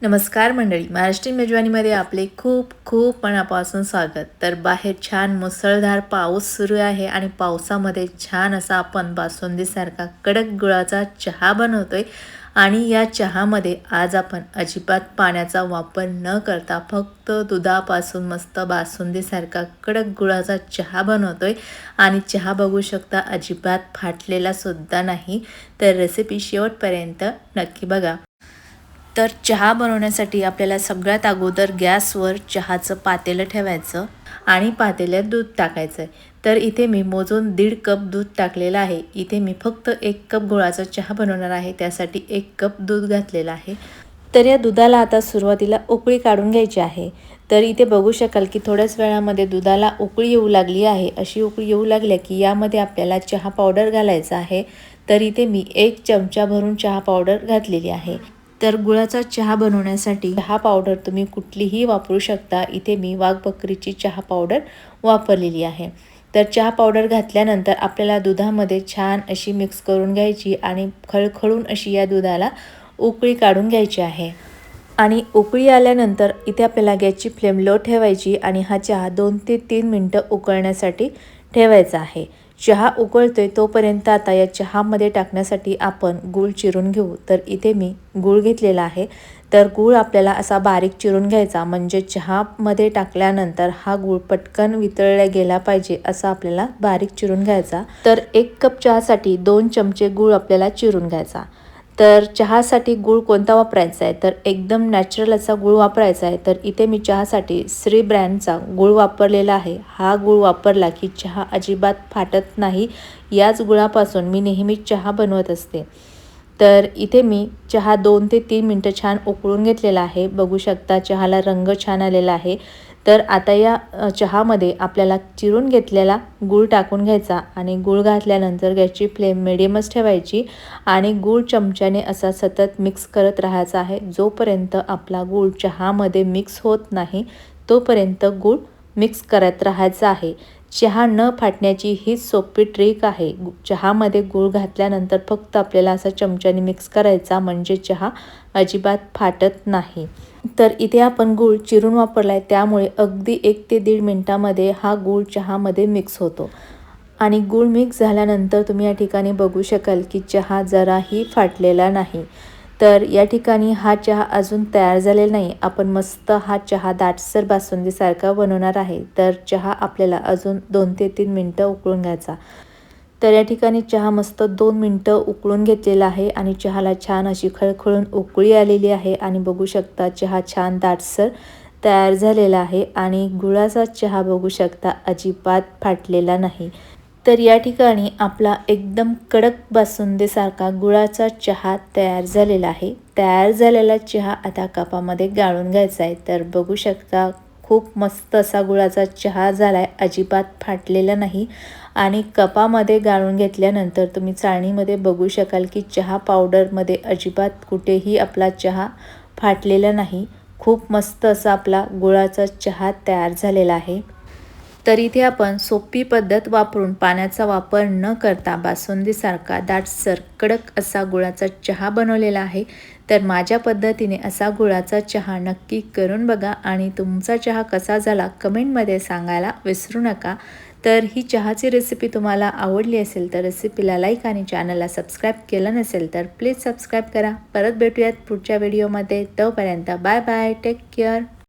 नमस्कार मंडळी, महाराष्ट्रीयन मेजवानीमध्ये आपले खूप खूप मनापासून स्वागत. तर बाहेर छान मुसळधार पाऊस सुरू आहे आणि पावसामध्ये छान असा आपण बासुंदीसारखा कडक गुळाचा चहा बनवतोय. आणि या चहामध्ये आज आपण अजिबात पाण्याचा वापर न करता फक्त दुधापासून मस्त बासुंदीसारखा कडक गुळाचा चहा बनवतोय. आणि चहा बघू शकता अजिबात फाटलेला सुद्धा नाही. तर रेसिपी शेवटपर्यंत नक्की बघा. तर चहा बनवण्यासाठी आपल्याला सगळ्यात अगोदर गॅसवर चहाचं पातेलं ठेवायचं आणि पातेल्यात दूध टाकायचं आहे. तर इथे मी मोजून 1.5 कप दूध टाकलेलं आहे. इथे मी फक्त 1 कप गुळाचा चहा बनवणार आहे, त्यासाठी 1 कप दूध घातलेलं आहे. तर या दुधाला आता सुरुवातीला उकळी काढून घ्यायची आहे. तर इथे बघू शकाल की थोड्याच वेळामध्ये दुधाला उकळी येऊ लागली आहे. अशी उकळी येऊ लागल्या की यामध्ये आपल्याला चहा पावडर घालायचा आहे. तर इथे मी 1 चमचा भरून चहा पावडर घातलेली आहे. तर गुळाचा चहा बनवण्यासाठी चहा पावडर तुम्ही कुठलीही वापरू शकता. इथे मी वाघ बकरीची चहा पावडर वापरलेली आहे. तर चहा पावडर घातल्यानंतर आपल्याला दुधामध्ये छान अशी मिक्स करून घ्यायची आणि खळखळून अशी या दुधाला उकळी काढून घ्यायची आहे. आणि उकळी आल्यानंतर इथे आपल्याला गॅसची फ्लेम लो ठेवायची आणि हा चहा 2 ते 3 मिनटं उकळण्यासाठी ठेवायचा आहे. चहा उकळतोय तोपर्यंत आता या चहामध्ये टाकण्यासाठी आपण गूळ चिरून घेऊ. तर इथे मी गूळ घेतलेला आहे. तर गूळ आपल्याला असा बारीक चिरून घ्यायचा, म्हणजे चहामध्ये टाकल्यानंतर हा गूळ पटकन वितळला गेला पाहिजे असा आपल्याला बारीक चिरून घ्यायचा. तर 1 कप चहासाठी 2 चमचे गूळ आपल्याला चिरून घ्यायचा. तर चहासाठी गूळ कोणता वापरायचा आहे, तर एकदम नॅचरल असा गूळ वापरायचा आहे. तर इथे मी चहासाठी श्री ब्रँडचा गूळ वापरलेला आहे. हा गूळ वापरला की चहा अजिबात फाटत नाही. याच गुळापासून मी नेहमी चहा बनवत असते. तर इथे मी चहा 2 ते 3 मिनटं छान उकळून घेतलेला आहे. बघू शकता चहाला रंग छान आलेला आहे. तर आता या चहामध्ये आपल्याला चिरून घेतलेला गूळ टाकून घ्यायचा आणि गूळ घातल्यानंतर गॅसची फ्लेम मिडियमच ठेवायची आणि गूळ चमच्याने असा सतत मिक्स करत राहायचा आहे. जोपर्यंत आपला गूळ चहामध्ये मिक्स होत नाही तोपर्यंत गूळ मिक्स करत राहायचा आहे. चहा न फाटण्याची हीच सोपी ट्रिक आहे. चहामध्ये गूळ घातल्यानंतर फक्त आपल्याला असा चमच्याने मिक्स करायचा, म्हणजे चहा अजिबात फाटत नाही. तर इथे आपण गूळ चिरून वापरला आहे, त्यामुळे अगदी 1 ते 1.5 मिनटामध्ये हा गूळ चहामध्ये मिक्स होतो. आणि गूळ मिक्स झाल्यानंतर तुम्ही या ठिकाणी बघू शकाल की चहा जराही फाटलेला नाही. तर या ठिकाणी हा चहा अजून तयार झालेला नाही. आपण मस्त हा चहा दाटसर बासुंदीसारखा बनवणार आहे. तर चहा आपल्याला अजून 2 ते 3 मिनटं उकळून घ्यायचा. तर या ठिकाणी चहा मस्त 2 मिनटं उकळून घेतलेला आहे आणि चहाला छान अशी खळखळून उकळी आलेली आहे आणि बघू शकता चहा छान दाटसर तयार झालेला आहे आणि गुळाचा चहा बघू शकता अजिबात फाटलेला नाही. तर या ठिकाणी आपला एकदम कडक बासुंदीसारखा गुळाचा चहा तयार झालेला आहे. तयार झालेला चहा आता कपामध्ये गाळून घ्यायचा आहे. तर बघू शकता खूप मस्त असा गुळाचा चहा झाला आहे, अजिबात फाटलेला नाही. आणि कपामध्ये गाळून घेतल्यानंतर तुम्ही चाळणीमध्ये बघू शकाल की चहा पावडरमध्ये अजिबात कुठेही आपला चहा फाटलेला नाही. खूप मस्त असा आपला गुळाचा चहा तयार झालेला आहे. तर इथे आपण सोपी पद्धत वापरून पाण्याचा वापर न करता बासुंदीसारखा दाटसर कडक असा गुळाचा चहा बनवलेला आहे. तर माझ्या पद्धतीने असा गुळाचा चहा नक्की करून बघा आणि तुमचा चहा कसा झाला कमेंटमध्ये सांगायला विसरू नका. तर ही चहाची रेसिपी तुम्हाला आवडली असेल तर रेसिपीला लाईक आणि चॅनलला सबस्क्राईब केलं नसेल तर प्लीज सबस्क्राईब करा. परत भेटूयात पुढच्या व्हिडिओमध्ये. तोपर्यंत बाय बाय, टेक केअर.